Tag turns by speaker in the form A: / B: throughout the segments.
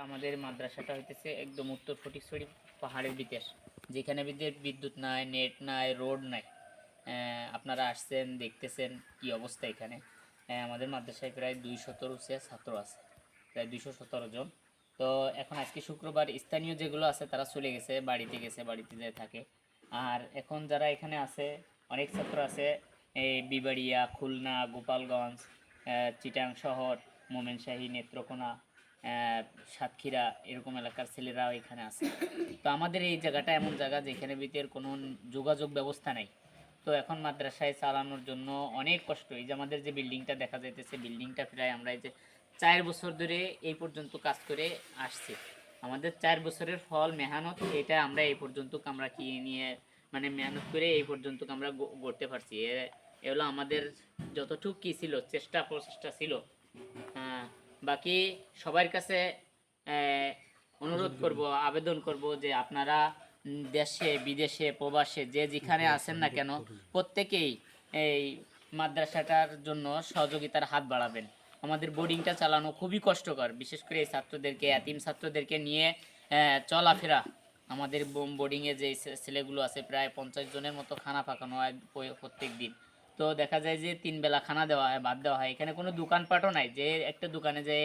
A: আমাদের মাদ্রাসাটা হইতেছে একদম উত্তর ফটিকছড়ি পাহাড়ের ভিতর, যেখানে বিদ্যুৎ নাই, নেট নাই, রোড নাই। আপনারা আসছেন, দেখতেছেন কি অবস্থা এখানে। আমাদের মাদ্রাসায় প্রায় 217 ছাত্র আছে, প্রায় 217 জন। তো এখন আজকে শুক্রবার, স্থানীয় যেগুলো আছে তারা চলে গেছে, বাড়িতে যায় থাকে। আর এখন যারা এখানে আছে, অনেক ছাত্র আছে এই বিবাড়িয়া, খুলনা, গোপালগঞ্জ, চিটাং শহর, মোমেনশাহী, নেত্রকোনা, সাতক্ষীরা, এরকম এলাকার ছেলেরাও এখানে আছে। তো আমাদের এই জায়গাটা এমন জায়গা যেখানে ভিতরে কোনো যোগাযোগ ব্যবস্থা নেই। তো এখন মাদ্রাসায় চালানোর জন্য অনেক কষ্ট। এই যে আমাদের যে বিল্ডিংটা দেখা যাইতেছে, বিল্ডিংটা প্রায় আমরা এই যে 4 বছর ধরে এই পর্যন্ত কাজ করে আসছি। আমাদের 4 বছরের ফল মেহনত, এটা আমরা এই পর্যন্ত আমরা কি নিয়ে মানে মেহনত করে এই পর্যন্ত আমরা গড়তে পারছি। এ হলো আমাদের যতটুকু কি ছিল, প্রচেষ্টা ছিল। বাকি সবার কাছে অনুরোধ করব, আবেদন করব যে আপনারা দেশে বিদেশে প্রবাসে যে যেখানে আছেন না কেন, প্রত্যেকেই এই মাদ্রাসাটার জন্য সহযোগিতার হাত বাড়াবেন। আমাদের বোর্ডিংটা চালানো খুবই কষ্টকর, বিশেষ করে এই ছাত্রদেরকে, এতিম ছাত্রদেরকে নিয়ে চলাফেরা। আমাদের বোর্ডিংয়ে যে ছেলেগুলো আছে প্রায় 50 জনের মতো খানা পাকানো হয় প্রত্যেক দিন। তো দেখা যায় যে 3 বেলা খানা দেওয়া হয়, ভাত দেওয়া হয়। এখানে কোনো দোকানপাটও নাই যে একটা দোকানে যে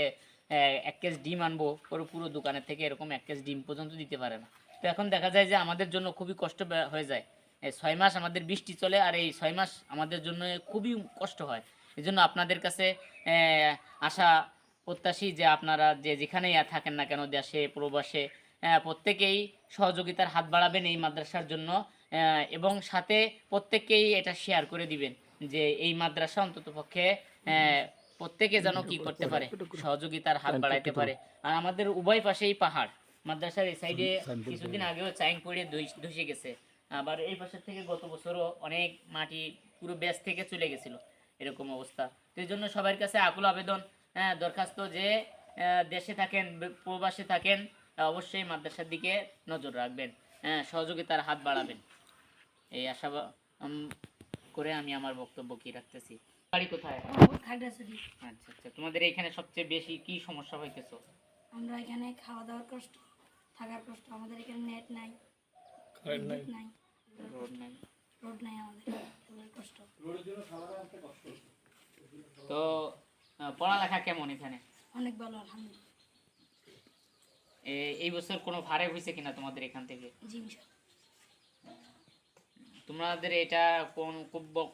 A: 1 কেজি ডিম আনবো, পুরো দোকানের থেকে এরকম 1 কেজি ডিম পর্যন্ত দিতে পারে না। তো এখন দেখা যায় যে আমাদের জন্য খুবই কষ্ট হয়ে যায়। এই 6 মাস আমাদের বৃষ্টি চলে, আর এই 6 মাস আমাদের জন্য খুবই কষ্ট হয়। এই জন্য আপনাদের কাছে আশা প্রত্যাশী যে আপনারা যে যেখানেই থাকেন না কেন, দেশে প্রবাসে, প্রত্যেকেই সহযোগিতার হাত বাড়াবেন এই মাদ্রাসার জন্য, এবং সাথে প্রত্যেককেই এটা শেয়ার করে দিবেন যে এই মাদ্রাসা অন্তত পক্ষে প্রত্যেকে যেন কি করতে পারে, সহযোগিতার হাত বাড়াইতে পারে। আর আমাদের উভয় পাশেই পাহাড়, মাদ্রাসার এই সাইডে কিছুদিন আগেও চাইং পড়ে ধসে গেছে। আবার এই পাশের থেকে গত বছরও অনেক মাটি পুরো ব্যাস থেকে চলে গেছিল, এরকম অবস্থা। তো এই জন্য সবার কাছে আকুল আবেদন, দরখাস্ত যে দেশে থাকেন, প্রবাসে থাকেন, অবশ্যই মাদ্রাসার দিকে নজর রাখবেন, সহযোগিতার হাত বাড়াবেন। এই আশা করে আমি আমার বক্তব্য কি রাখতেছি। বাড়ি কোথায়? আচ্ছা আচ্ছা, তোমাদের এখানে সবচেয়ে বেশি কি সমস্যা হইতেছে?
B: আমরা এখানে খাওয়া দাওয়ার কষ্ট, থাকার কষ্ট। আমাদের এখানে নেট নাই, বিদ্যুৎ নাই, রোড নাই, আমাদের কষ্ট।
A: তো পড়ালেখা কেমন এখানে?
B: অনেক ভালো, আলহামদুলিল্লাহ।
A: এই বছর কোনো ভাড়া হয়েছে কিনা তোমাদের এখান থেকে?
B: জি,
A: তোমাদের এটা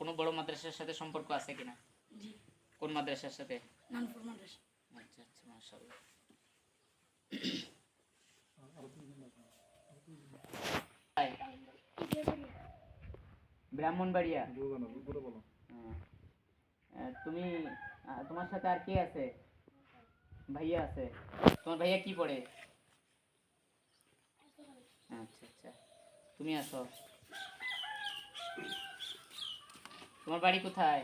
A: কোনো বড় মাদ্রাসার সাথে সম্পর্ক আছে কিনা?
B: জি।
A: কোন মাদ্রাসার সাথে?
B: নানপুর মাদ্রাসা।
A: আচ্ছা আচ্ছা, মাশাআল্লাহ। ব্রাহ্মণবাড়িয়া। তুমি, তোমার সাথে আর কে আছে? ভাইয়া আছে। তোমার ভাইয়া কি পড়ে? আচ্ছা আচ্ছা, তুমি আসো। তোমার বাড়ি কোথায়?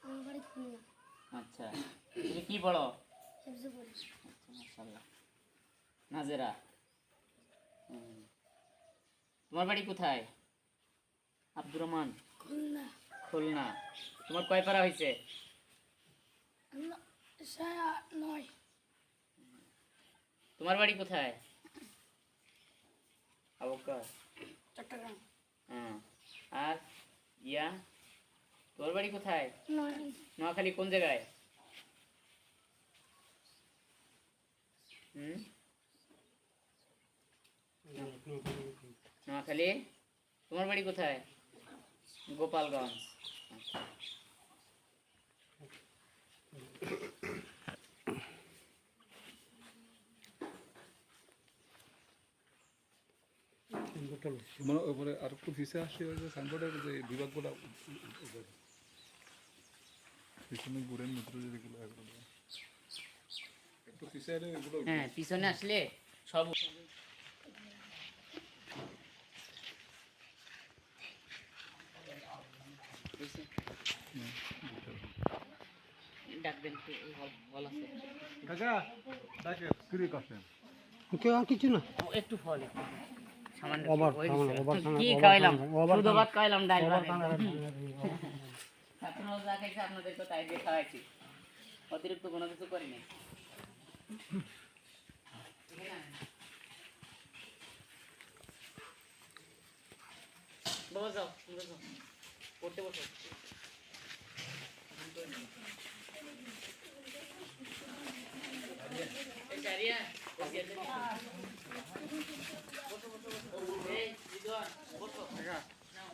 B: আমার বাড়ি খুলনা।
A: আচ্ছা, তুমি কি পড়ো?
B: হিফজে পড়ি।
A: আচ্ছা, মাশাআল্লাহ। নাজেরা। তোমার বাড়ি কোথায়? আব্দুর রহমান।
B: খুলনা।
A: খুলনা। তোমার কয় পারা হয়েছে?
B: 9।
A: তোমার বাড়ি কোথায়? আবকা,
B: চট্টগ্রাম।
A: আর তোমার বাড়ি কোথায়? নোয়াখালী। কোন জায়গায়? নোয়াখালী। তোমার বাড়ি কোথায়? গোপালগঞ্জ। আচ্ছা।
C: মানে ওপরে আর একটু পিছিয়ে আসছে ওই যে সাইনবোর্ডের যে বিভাগগুলো পিছনে ঘুরেন মিত্র যেগুলো একটু পিছিয়ে এগুলো,
A: হ্যাঁ, পিছনে আসলে সব ডাকবেন।
D: কিছু না,
A: একটু ফল সামান্য কি খাইলাম, শুধু ভাত খাইলাম, ডাল যা খাইছে আপনাদেরকে তাই দিয়ে খাওয়াইছি, অতিরিক্ত কোনো কিছু করিনি। বাবা যাও তোমরা যাও পড়তে বসো এই চারিয়া বসো বসো বসো এই রিদওয়ান বসো নাও